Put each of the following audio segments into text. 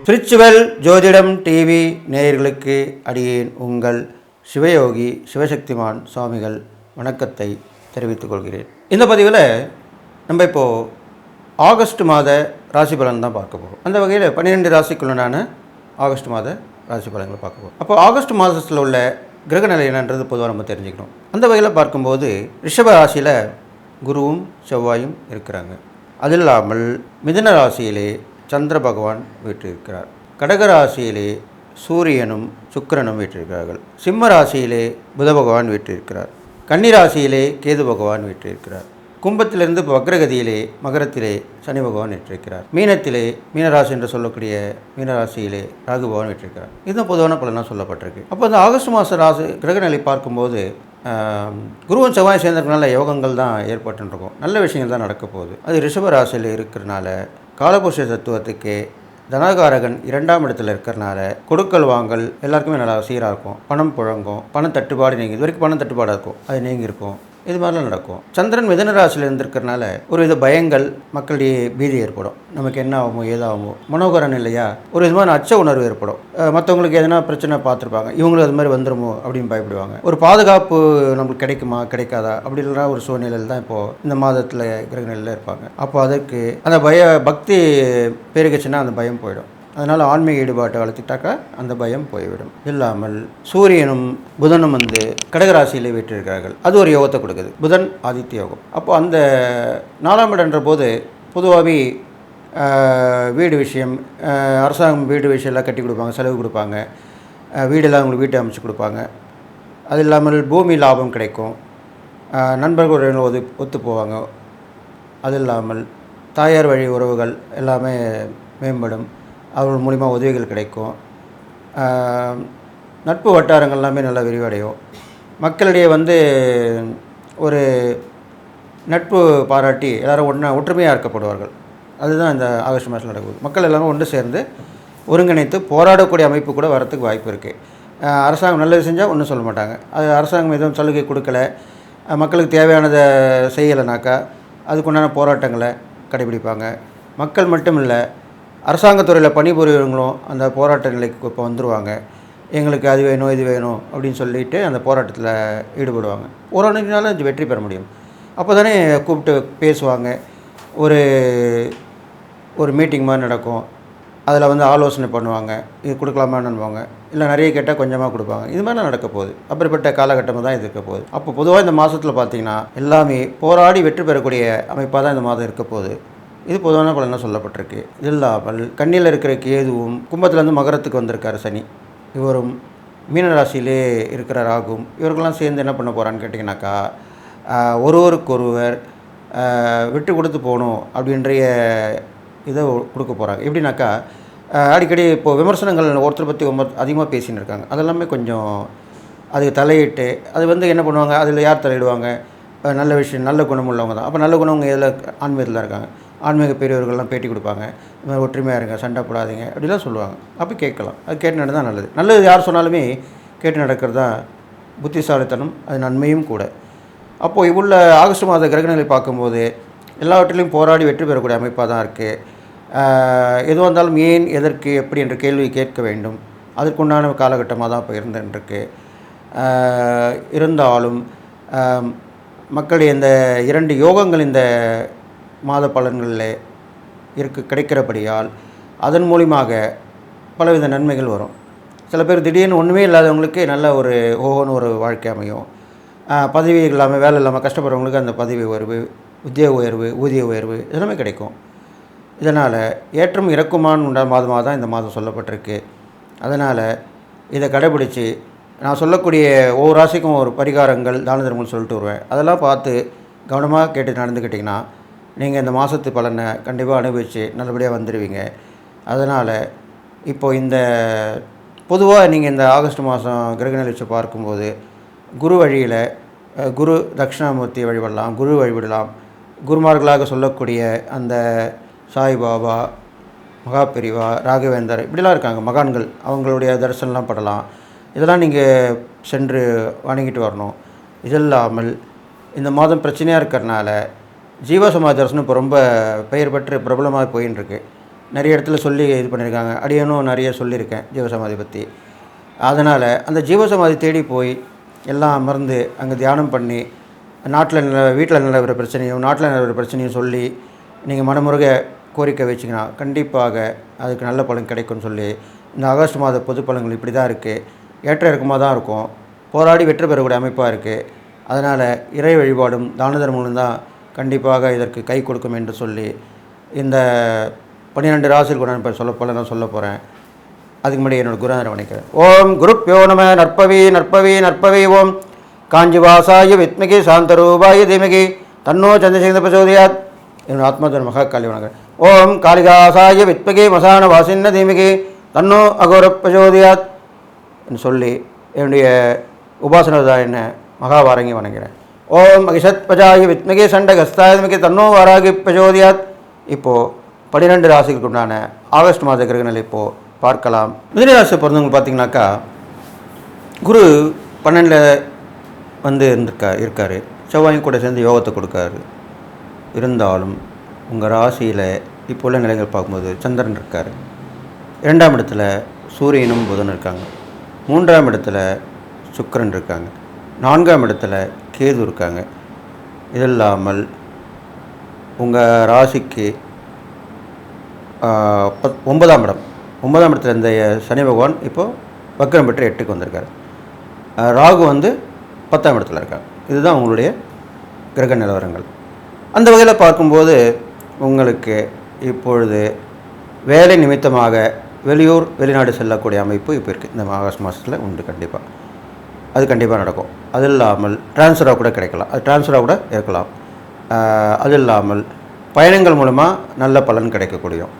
Spiritual ஜோதிடம் TV நேயர்களுக்கு அடியேன் உங்கள் சிவயோகி சிவசக்திமான் சுவாமிகள் வணக்கத்தை தெரிவித்துக் கொள்கிறேன். இந்த பதிவில் நம்ம இப்போது ஆகஸ்ட் மாத ராசி பலன் தான் பார்க்க போகிறோம். அந்த வகையில் 12 ராசிக்குள்ளான ஆகஸ்ட் மாத ராசி பலன்களை பார்க்க போகிறோம். அப்போ ஆகஸ்ட் மாதத்தில் உள்ள கிரகநிலை என்னன்றது பொதுவாக நம்ம தெரிஞ்சுக்கணும். அந்த வகையில் பார்க்கும்போது ரிஷப ராசியில் குருவும் செவ்வாயும் இருக்கிறாங்க. அது இல்லாமல் மிதுன ராசியிலே சந்திர பகவான் வீற்றிருக்கிறார். கடக ராசியிலே சூரியனும் சுக்கிரனும் வீற்றிருக்கிறார்கள். சிம்ம ராசியிலே புத பகவான் வீற்றிருக்கிறார். கன்னி ராசியிலே கேது பகவான் வீற்றிருக்கிறார். கும்பத்திலிருந்து வக்ரகதியிலே மகரத்திலே சனி பகவான் வீற்றிருக்கிறார். மீனத்திலே மீனராசி என்று சொல்லக்கூடிய மீனராசியிலே ராகு பகவான் வீற்றிருக்கிறார். இதுதான் பொதுவான பலனாக சொல்லப்பட்டிருக்கு. அப்போ அந்த ஆகஸ்ட் மாத ராசி கிரகநிலை பார்க்கும்போது குருவன் செவ்வாய் சேர்ந்ததுனால யோகங்கள் தான் ஏற்பட்டுருக்கும். நல்ல விஷயங்கள் தான் நடக்க போகுது. அது ரிஷப ராசியில் இருக்கிறனால காலபுருஷ தத்துவத்துக்கு தனகாரகன் 2ஆம் இடத்துல இருக்கிறனால கொடுக்கல் வாங்கல் எல்லாருக்குமே நல்லா சீராக இருக்கும். பணம் புழங்கும், பணம் தட்டுப்பாடு நீங்கி இது வரைக்கும் பணம் தட்டுப்பாடாக இருக்கும், அது நீங்கி இருக்கும். இது மாதிரிலாம் நடக்கும். சந்திரன் மிதுன ராசியில் இருந்திருக்கிறனால ஒரு வித பயங்கள் மக்களிடையே பீதி ஏற்படும். நமக்கு என்ன ஆகுமோ ஏதாகுமோ மனோகரன் இல்லையா, ஒரு விதமான அச்ச உணர்வு ஏற்படும். மற்றவங்களுக்கு எதனா பிரச்சனை பார்த்துருப்பாங்க, இவங்களுக்கு அது மாதிரி வந்துடுமோ அப்படின்னு பயப்படுவாங்க. ஒரு பாதுகாப்பு நம்மளுக்கு கிடைக்குமா கிடைக்காதா அப்படின்ற ஒரு சூழ்நிலையில் தான் இப்போது இந்த மாதத்தில் கிரகநிலையில் இருப்பாங்க. அப்போ அதற்கு அந்த பக்தி பெருகுச்சுன்னா அந்த பயம் போயிடும். அதனால் ஆன்மீக ஈடுபாட்டை வளர்த்துட்டாக்கா அந்த பயம் போய்விடும். இல்லாமல் சூரியனும் புதனும் கடகராசியிலே வீற்றிருக்கிறார்கள். அது ஒரு யோகத்தை கொடுக்குது. புதன் ஆதித்ய யோகம். அப்போ அந்த 4ஆம் இடம்ன்ற போது பொதுவாகவே வீடு விஷயம், அரசாங்கம் வீடு விஷயம்லாம் கட்டி கொடுப்பாங்க, செலவு கொடுப்பாங்க, வீடெல்லாம் அவங்களுக்கு வீட்டை அமைச்சு கொடுப்பாங்க. அது இல்லாமல் பூமி லாபம் கிடைக்கும், நண்பர்கள் ஒத்து போவாங்க. அது இல்லாமல் தாயார் வழி உறவுகள் எல்லாமே மேம்படும், அவர்கள் மூலிமா உதவிகள் கிடைக்கும். நட்பு வட்டாரங்கள் எல்லாமே நல்லா விரிவடையும். மக்களிடையே ஒரு நட்பு பாராட்டி எல்லோரும் ஒற்றுமையாக இருக்கப்படுவார்கள். அதுதான் இந்த ஆகஸ்ட் மாதத்தில் நடக்குது. மக்கள் எல்லோரும் ஒன்று சேர்ந்து ஒருங்கிணைத்து போராடக்கூடிய அமைப்பு கூட வரத்துக்கு வாய்ப்பு இருக்குது. அரசாங்கம் நல்லது செஞ்சால் ஒன்றும் சொல்ல மாட்டாங்க. அது அரசாங்கம் எதுவும் சலுகை கொடுக்கல, மக்களுக்கு தேவையானதை செய்யலைனாக்கா அதுக்குண்டான போராட்டங்களை கடைபிடிப்பாங்க. மக்கள் மட்டும் இல்லை, அரசாங்கத்துறையில் பணிபுரியவங்களும் அந்த போராட்ட நிலைக்கு இப்போ வந்துடுவாங்க. எங்களுக்கு அது வேணும் இது வேணும் அப்படின்னு சொல்லிட்டு அந்த போராட்டத்தில் ஈடுபடுவாங்க. போராடினாலும் அது வெற்றி பெற முடியும். அப்போ தானே கூப்பிட்டு பேசுவாங்க. ஒரு மீட்டிங் மாதிரி நடக்கும். அதில் ஆலோசனை பண்ணுவாங்க, இது கொடுக்கலாமான்னுவாங்க, இல்லை நிறைய கேட்டால் கொஞ்சமாக கொடுப்பாங்க. இது மாதிரிலாம் நடக்க போகுது. அப்படிப்பட்ட காலகட்டமாக தான் இது இருக்க போகுது. அப்போ பொதுவாக இந்த மாதத்தில் பார்த்திங்கன்னா எல்லாமே போராடி வெற்றி பெறக்கூடிய அமைப்பாக தான் இந்த மாதம் இருக்க போகுது. இது பொதுவான பலனாக சொல்லப்பட்டிருக்கு. இது இல்லாமல் கன்னியில் இருக்கிற கேதுவும் கும்பத்துலேருந்து மகரத்துக்கு வந்திருக்காரு சனி. இவரும் மீனராசியிலே இருக்கிற ராகும். இவர்களெலாம் சேர்ந்து என்ன பண்ண போகிறான்னு கேட்டிங்கனாக்கா, ஒருவருக்கொருவர் விட்டு கொடுத்து போகணும் அப்படின்ற இதை கொடுக்க போகிறாங்க. எப்படின்னாக்கா, அடிக்கடி இப்போது விமர்சனங்கள் ஒருத்தரை பற்றி அதிகமாக பேசின்னு இருக்காங்க. அதெல்லாமே கொஞ்சம் அதுக்கு தலையிட்டு அது என்ன பண்ணுவாங்க, அதில் யார் தலையிடுவாங்க, நல்ல விஷயம் நல்ல குணம் உள்ளவங்க தான். அப்போ நல்ல குணவங்க எதில் ஆன்மீகத்தில் தான் இருக்காங்க. ஆன்மீக பெரியவர்கள்லாம் பேட்டி கொடுப்பாங்க, இந்த மாதிரி ஒற்றுமையாக இருங்க, சண்டை போடாதீங்க அப்படிலாம் சொல்லுவாங்க. அப்போ கேட்கலாம், அது கேட்டு நடந்தால் நல்லது. நல்லது யார் சொன்னாலுமே கேட்டு நடக்கிறது தான் புத்திசாலித்தனம், அது நன்மையும் கூட. அப்போது இவ்வளோ ஆகஸ்ட் மாத கிரகநிலை பார்க்கும்போது எல்லாவற்றிலையும் போராடி வெற்றி பெறக்கூடிய அமைப்பாக தான் இருக்குது. எதுவாக இருந்தாலும் ஏன் எதற்கு எப்படி என்ற கேள்வி கேட்க வேண்டும். அதற்குண்டான காலகட்டமாக தான் இப்போ இருந்துருக்கு. இருந்தாலும் மக்களுடைய இந்த 2 யோகங்கள் இந்த மாத பலன்களில் கிடைக்கிறபடியால் அதன் மூலியமாக பலவித நன்மைகள் வரும். சில பேர் திடீர்னு ஒன்றுமே இல்லாதவங்களுக்கு நல்ல ஒரு ஓகோன்னு ஒரு வாழ்க்கை அமையும். பதவி இல்லாமல் வேலை இல்லாமல் கஷ்டப்படுறவங்களுக்கு அந்த பதவி உயர்வு, உத்தியோக உயர்வு, ஊதிய உயர்வு இதெல்லாமே கிடைக்கும். இதனால் ஏற்றம் இறக்குமான மாதமாக தான் இந்த மாதம் சொல்லப்பட்டிருக்கு. அதனால் இதை கடைபிடித்து நான் சொல்லக்கூடிய ஒவ்வொரு ராசிக்கும் ஒரு பரிகாரங்கள் தான தர்மங்கள் சொல்லிட்டு வருவேன். அதெல்லாம் பார்த்து கவனமாக கேட்டு நடந்துக்கிட்டிங்கன்னா நீங்கள் இந்த மாதத்து பலனை கண்டிப்பாக அனுபவித்து நல்லபடியாக வந்துடுவீங்க. அதனால் இப்போது இந்த பொதுவாக நீங்கள் இந்த ஆகஸ்ட் மாதம் கிரகநிலை வச்சு பார்க்கும்போது குரு வழியில் குரு தட்சிணாமூர்த்தி வழிபடலாம், குரு வழிபடலாம். குருமார்களாக சொல்லக்கூடிய அந்த சாய்பாபா, மகாபெரிவா, ராகவேந்தர் இப்படிலாம் இருக்காங்க மகான்கள், அவங்களுடைய தரிசனம்லாம் படலாம். இதெல்லாம் நீங்கள் சென்று வணங்கிட்டு வரணும். இது இல்லாமல் இந்த மாதம் பிரச்சனையாக இருக்கிறனால ஜீவசமாதி தரிசனம் இப்போ ரொம்ப பெயர் பெற்று பிரபலமாக போயின்னு இருக்கு. நிறைய இடத்துல சொல்லி இது பண்ணியிருக்காங்க. அடியனும் நிறைய சொல்லியிருக்கேன் ஜீவசமாதி பற்றி. அதனால் அந்த ஜீவசமாதி தேடி போய் எல்லாம் அமர்ந்து அங்கே தியானம் பண்ணி வீட்டில் நிலவர பிரச்சனையும் நாட்டில் நிலவர பிரச்சனையும் சொல்லி நீங்கள் மனமுருக கோரிக்கை வச்சிங்கன்னா கண்டிப்பாக அதுக்கு நல்ல பலன் கிடைக்கும்னு சொல்லி இந்த ஆகஸ்ட் மாத பொது பலன்கள் இப்படி தான் இருக்குது. ஏற்ற இறக்கமாக தான் இருக்கும். போராடி வெற்றி பெறக்கூடிய அமைப்பாக இருக்குது. அதனால் இறை வழிபாடும் தான தர்மங்களும் தான் கண்டிப்பாக இதற்கு கை கொடுக்கும் என்று சொல்லி இந்த 12 ராசியில் கூட நான் சொல்ல போகிறேன். அதுக்கு முன்னாடி என்னோட குருநாதரை வணக்கிறேன். ஓம் குருப்யோ நம. நற்பவி நற்பவி நற்பவி. ஓம் காஞ்சிவாசாய வித்மகி சாந்தரூபாய தீமகி தன்னோ சந்திரசேகர பிரச்சோதயாத். என்னோட ஆத்மாதர் மகா காளி வணக்கம். ஓம் காளிகாசாய வித்மகி மசான வாசின்ன தீமகி தன்னோ அகோர பிரச்சோதயாத் என்று சொல்லி என்னுடைய உபாசனதான் என்ன மகாவாரங்கி வணங்குகிறேன். ஓம் அகிஷத் பஜாயி வித்மகி சண்டகஸ்தாய தீமகி தன்னோ வாராகி பிரச்சோதயாத். இப்போது 12 ராசிகளுக்கு உண்டான ஆகஸ்ட் மாத கிரகநிலை இப்போது பார்க்கலாம். மிதுன ராசி பிறந்தவங்க பார்த்திங்கனாக்கா குரு 12 இருக்கார். செவ்வாயும் கூட சேர்ந்து யோகத்தை கொடுக்காரு. இருந்தாலும் உங்கள் ராசியில் இப்போ உள்ள நிலைகள் பார்க்கும்போது சந்திரன் இருக்கார். 2ஆம் இடத்துல சூரியனும் புதனும் இருக்காங்க. 3ஆம் இடத்துல சுக்கிரன் இருக்காங்க. 4ஆம் இடத்துல கேது இருக்காங்க. இது இல்லாமல் உங்கள் ராசிக்கு 9ஆம் இடத்துல இந்த சனி பகவான் இப்போது வக்ரம் பெற்று 8க்கு வந்திருக்கார். ராகு 10ஆம் இடத்துல இருக்காங்க. இதுதான் உங்களுடைய கிரக நிலவரங்கள். அந்த வகையில் பார்க்கும்போது உங்களுக்கு இப்பொழுது வேலை நிமித்தமாக வெளியூர் வெளிநாடு செல்லக்கூடிய அமைப்பு இப்போ இருக்குது. இந்த ஆகஸ்ட் மாதத்தில் உண்டு. அது கண்டிப்பாக நடக்கும். அது இல்லாமல் டிரான்ஸ்ஃபராக கூட கிடைக்கலாம். அது டிரான்ஸ்ஃபராக கூட இருக்கலாம். அது இல்லாமல் பயணங்கள் மூலமாக நல்ல பலன் கிடைக்கக்கூடியும்.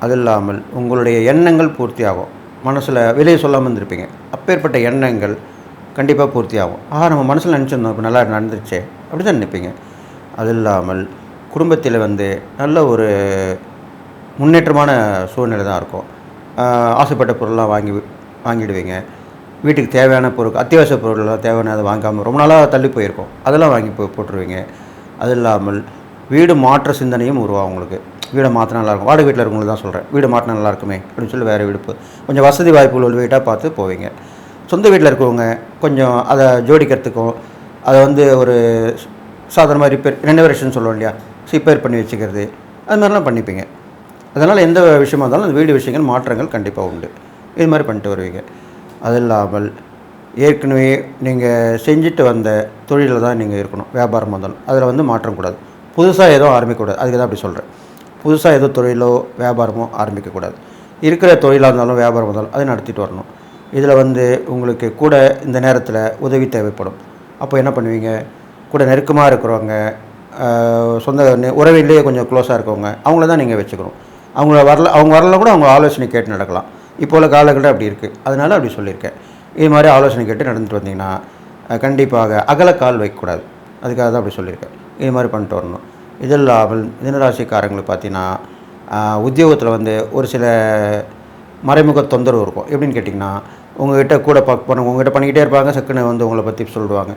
அது இல்லாமல் உங்களுடைய எண்ணங்கள் பூர்த்தி ஆகும். மனசில் வெளியே சொல்லாமல் இருந்திருப்பீங்க. அப்பேற்பட்ட எண்ணங்கள் கண்டிப்பாக பூர்த்தி ஆகும். நம்ம மனசில் நினச்சிருந்தோம் இப்போ நல்லா நடந்துருச்சே அப்படி தான் நினைப்பீங்க. அது இல்லாமல் குடும்பத்தில் நல்ல ஒரு முன்னேற்றமான சூழ்நிலை தான் இருக்கும். ஆசைப்பட்ட பொருள்லாம் வாங்கிடுவீங்க. வீட்டுக்கு தேவையான பொருள், அத்தியாவசிய பொருள்லாம் தேவையானதை வாங்காமல் ரொம்ப நாளாக தள்ளி போயிருக்கோம். அதெல்லாம் வாங்கி போட்டுருவீங்க. அது இல்லாமல் வீடு மாற்ற சிந்தனையும் உருவாகும். உங்களுக்கு வீடை மாற்றினா நல்லாயிருக்கும். வாடகை வீட்டில் இருக்கவங்களுக்கு தான் சொல்கிறேன். வீடு மாற்றினா நல்லா இருக்குமே அப்படின்னு சொல்லி வேறு வீடு கொஞ்சம் வசதி வாய்ப்புகள் உள்ள வீட்டாக பார்த்து போவீங்க. சொந்த வீட்டில் இருக்கவங்க கொஞ்சம் அதை ஜோடிக்கிறதுக்கும் அதை ஒரு சாதாரணமாக ரெனோவேஷன் சொல்லுவோம் இல்லையா, ரிப்பேர் பண்ணி வச்சுக்கிறது, அது மாதிரிலாம் பண்ணிப்பீங்க. அதனால் எந்த விஷயமா இருந்தாலும் அந்த வீடு விஷயங்கள் மாற்றங்கள் கண்டிப்பாக உண்டு. இது மாதிரி பண்ணிட்டு வருவீங்க. அது இல்லாமல் ஏற்கனவே நீங்கள் செஞ்சுட்டு வந்த தொழிலில் தான் நீங்கள் இருக்கணும். வியாபாரம் வந்தாலும் அதில் மாற்றம் கூடாது. புதுசாக எதுவும் ஆரம்பிக்கக்கூடாது. அதுக்கு தான் அப்படி சொல்கிறேன். புதுசாக ஏதோ தொழிலோ வியாபாரமோ ஆரம்பிக்கக்கூடாது. இருக்கிற தொழிலாக இருந்தாலும் வியாபாரம் வந்தாலும் அதை நடத்திட்டு வரணும். இதில் உங்களுக்கு கூட இந்த நேரத்தில் உதவி தேவைப்படும். அப்போ என்ன பண்ணுவீங்க, கூட நெருக்கமாக இருக்கிறவங்க, சொந்த உறவிலேயே கொஞ்சம் க்ளோஸாக இருக்கவங்க, அவங்கள தான் நீங்கள் வச்சுக்கணும். அவங்க வரல கூட அவங்க ஆலோசனை கேட்டு நடக்கலாம். இப்போ உள்ள காலகட்டம் அப்படி இருக்குது. அதனால் அப்படி சொல்லியிருக்கேன். இது மாதிரி ஆலோசனை கேட்டு நடந்துட்டு வந்தீங்கன்னா கண்டிப்பாக அகலக்கால் வைக்கக்கூடாது. அதுக்காக தான் அப்படி சொல்லியிருக்கேன். இது மாதிரி பண்ணிட்டு வரணும். இது இல்லாமல் மிதுனராசிக்காரங்களுக்கு பார்த்தீங்கன்னா உத்தியோகத்தில் ஒரு சில மறைமுக தொந்தரவு இருக்கும். எப்படின்னு கேட்டிங்கன்னா, உங்கள்கிட்ட கூட உங்கள்கிட்ட பண்ணிக்கிட்டே இருப்பாங்க. சக்குன்னு உங்களை பற்றி சொல்லுவாங்க.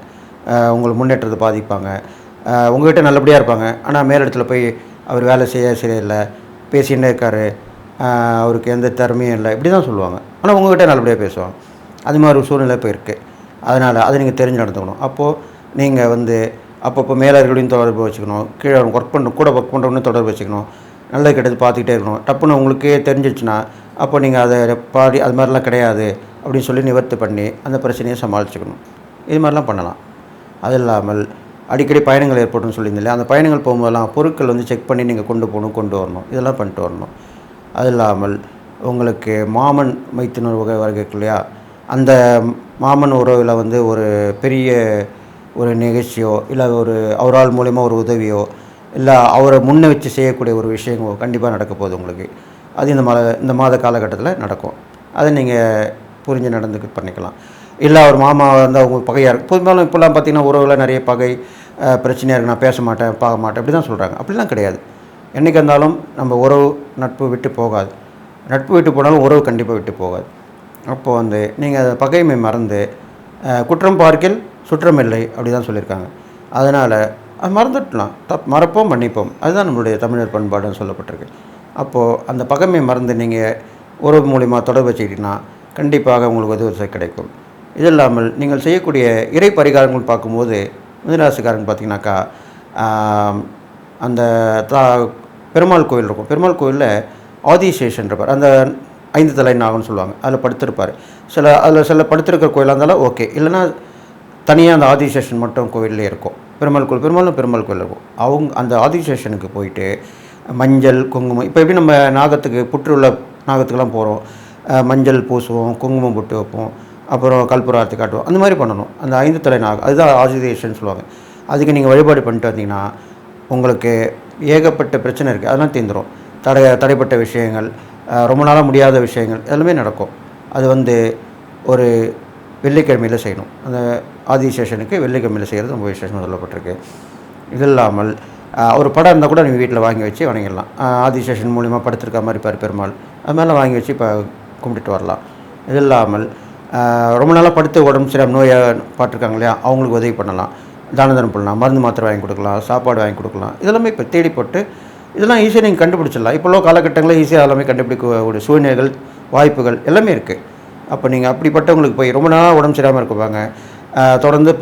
உங்களை முன்னேற்றத்தை பாதிப்பாங்க. உங்கள்கிட்ட நல்லபடியாக இருப்பாங்க. ஆனால் மேலிடத்தில் போய் அவர் வேலை சரியில்லை, பேசிகிட்டே இருக்கார், அவருக்கு எந்த திறமையும் இல்லை, இப்படி தான் சொல்லுவாங்க. ஆனால் உங்கள்கிட்ட நல்லபடியாக பேசுவாங்க. அது மாதிரி ஒரு சூழ்நிலை இப்போ இருக்குது. அதனால் அதை நீங்கள் தெரிஞ்சு நடந்துக்கணும். அப்போது நீங்கள் அப்பப்போ மேலர்களையும் தொடர்பு வச்சுக்கணும். கீழே ஒர்க் பண்ணுறவங்கன்னு தொடர்பு வச்சுக்கணும். நல்லது கெட்டது பார்த்துக்கிட்டே இருக்கணும். டப்புன்னு உங்களுக்கே தெரிஞ்சிச்சுன்னா அப்போ நீங்கள் அதை அது மாதிரிலாம் கிடையாது அப்படின்னு சொல்லி நிவர்த்தி பண்ணி அந்த பிரச்சனையை சமாளிச்சுக்கணும். இது மாதிரிலாம் பண்ணலாம். அது இல்லாமல் அடிக்கடி பயணங்கள் ஏற்பட்டுன்னு சொல்லியிருந்தில்லையா, அந்த பயணங்கள் போகும்போதெல்லாம் பொருட்கள் செக் பண்ணி நீங்கள் கொண்டு வரணும். இதெல்லாம் பண்ணிட்டு வரணும். அது இல்லாமல் உங்களுக்கு மாமன் மைத்துனர் வகை இருக்கு இல்லையா, அந்த மாமன் உறவில் ஒரு பெரிய ஒரு நிகழ்ச்சியோ இல்லை அவரால் மூலயமா ஒரு உதவியோ இல்லை அவரை முன்ன வச்சு செய்யக்கூடிய ஒரு விஷயங்களோ கண்டிப்பாக நடக்க போகுது உங்களுக்கு. அது இந்த மாத காலகட்டத்தில் நடக்கும். அதை நீங்கள் புரிஞ்சு நடந்து பண்ணிக்கலாம். இல்லை அவர் மாமா அவங்க பகையாக இருக்குது. பொதும்பாலும் இப்போல்லாம் பார்த்திங்கன்னா உறவில் நிறைய பகை பிரச்சனையாக இருக்குது. நான் பேச மாட்டேன், பார்க்க மாட்டேன், அப்படி தான் சொல்கிறாங்க. அப்படிலாம் கிடையாது. என்றைக்கு இருந்தாலும் நம்ம உறவு நட்பு விட்டு போகாது. நட்பு விட்டு போனாலும் உறவு கண்டிப்பாக விட்டு போகாது. அப்போது நீங்கள் அதை பகைமை மறந்து குற்றம் பார்க்கில் சுற்றமில்லை அப்படி தான் சொல்லியிருக்காங்க. அதனால் அது மறந்துடலாம். மறப்போம் மன்னிப்போம். அதுதான் நம்மளுடைய தமிழர் பண்பாடுன்னு சொல்லப்பட்டிருக்கு. அப்போது அந்த பகைமை மறந்து நீங்கள் உறவு மூலிமா தொடர்பு வச்சுக்கிட்டிங்கன்னா கண்டிப்பாக உங்களுக்கு உதவி கிடைக்கும். இது இல்லாமல் நீங்கள் செய்யக்கூடிய இறை பரிகாரங்கள் பார்க்கும்போது மிதுனராசிக்காரங்க பார்த்தீங்கன்னாக்கா அந்த பெருமாள் கோயில் இருக்கும். பெருமாள் கோயிலில் ஆதிசேஷன் இருப்பார். அந்த 5 தலை நாகம்னு சொல்லுவாங்க. அதில் படுத்திருப்பார். அதில் சில படுத்திருக்கிற கோயிலாக இருந்தாலும் ஓகே. இல்லைன்னா தனியாக அந்த ஆதிசேஷன் மட்டும் கோயிலே இருக்கும். பெருமாள் கோயில் இருக்கும். அந்த ஆதிசேஷனுக்கு போயிட்டு மஞ்சள் குங்குமம் இப்போ எப்படி நம்ம நாகத்துக்கு புற்றுள்ள நாகத்துக்கெல்லாம் போகிறோம், மஞ்சள் பூசுவோம், குங்குமம் போட்டு வைப்போம், அப்புறம் கற்பூரார்த்தி காட்டுவோம், அந்த மாதிரி பண்ணணும். அந்த 5 தலை நாகம் அதுதான் ஆதிசேஷன் சொல்லுவாங்க. அதுக்கு நீங்கள் வழிபாடு பண்ணிட்டு வந்தீங்கன்னா உங்களுக்கு ஏகப்பட்ட பிரச்சனை இருக்குது, அதெல்லாம் தீர்ந்துடும். தடைப்பட்ட விஷயங்கள், ரொம்ப நாளாக முடியாத விஷயங்கள் எல்லாமே நடக்கும். அது ஒரு வெள்ளிக்கிழமையில் செய்யணும். அந்த ஆதிசேஷனுக்கு வெள்ளிக்கிழமையில் செய்கிறது ரொம்ப விசேஷமாக சொல்லப்பட்டிருக்கு. இது இல்லாமல் ஒரு படம் இருந்தால் கூட நீங்கள் வீட்டில் வாங்கி வச்சு வணங்கிடலாம். ஆதிசேஷன் மூலிமா படுத்திருக்க மாதிரி பெருமாள் அது மாதிரிலாம் வாங்கி வச்சு இப்போ கும்பிட்டுட்டு வரலாம். இது இல்லாமல் ரொம்ப நாளாக படுத்து உடம்பு சரியாக நோயை பார்த்துருக்காங்க இல்லையா, அவங்களுக்கு உதவி பண்ணலாம். தான தர்மம் பண்ணலாம், மருந்து மாத்திரை வாங்கி கொடுக்கலாம், சாப்பாடு வாங்கி கொடுக்கலாம். இதெல்லாமே இப்போ தேடி போட்டு இதெல்லாம் ஈஸியாக நீங்கள் கண்டுபிடிச்சிடலாம். இப்போ உள்ள காலகட்டங்களில் ஈஸியாக எல்லாமே கண்டுபிடிக்கக்கூடிய சூழ்நிலைகள், வாய்ப்புகள் எல்லாமே இருக்குது. அப்போ நீங்கள் அப்படிப்பட்டவங்களுக்கு போய் ரொம்ப நாளாக உடம்பு சரியாமல் இருக்குவாங்க, தொடர்ந்து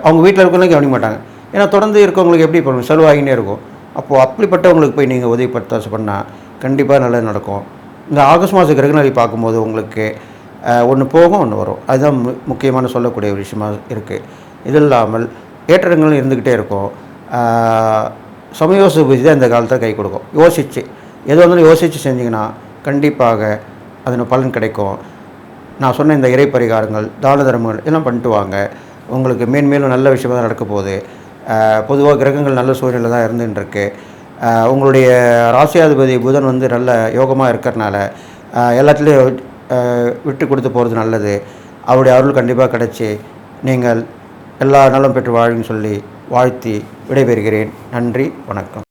அவங்க வீட்டில் இருக்கவங்களும் கவனிக்க மாட்டாங்க. ஏன்னா தொடர்ந்து இருக்கவங்களுக்கு எப்படி பண்ணுவோம், செலவாகினே இருக்கும். அப்போது அப்படிப்பட்டவங்களுக்கு போய் நீங்கள் உதவி பண்ணால் கண்டிப்பாக நல்லது நடக்கும். இந்த ஆகஸ்ட் மாத கிரகநிலை பார்க்கும்போது உங்களுக்கு ஒன்று போகும், ஒன்று வரும். அதுதான் முக்கியமான சொல்லக்கூடிய ஒரு விஷயமாக இருக்குது. இது இல்லாமல் ஏற்றங்களும் இருந்துக்கிட்டே இருக்கும். சமயோசித புத்தி தான் இந்த காலத்தில் கை கொடுக்கும். யோசித்து எது வந்தாலும் யோசித்து செஞ்சிங்கன்னா கண்டிப்பாக அதன் பலன் கிடைக்கும். நான் சொன்ன இந்த இறை பரிகாரங்கள், தான தர்மங்கள் எல்லாம் பண்ணிட்டு வாங்க. உங்களுக்கு மேன்மேலும் நல்ல விஷயமாக தான் நடக்க போகுது. பொதுவாக கிரகங்கள் நல்ல சூழ்நிலை தான் இருந்துருக்கு. உங்களுடைய ராசியாதிபதி புதன் நல்ல யோகமாக இருக்கிறனால எல்லாத்துலேயும் விட்டு கொடுத்து போகிறது நல்லது. அவருடைய அருள் கண்டிப்பாக கிடைச்சி நீங்கள் எல்லா நலம் பெற்று வாழுன்னு சொல்லி வாழ்த்தி விடைபெறுகிறேன். நன்றி, வணக்கம்.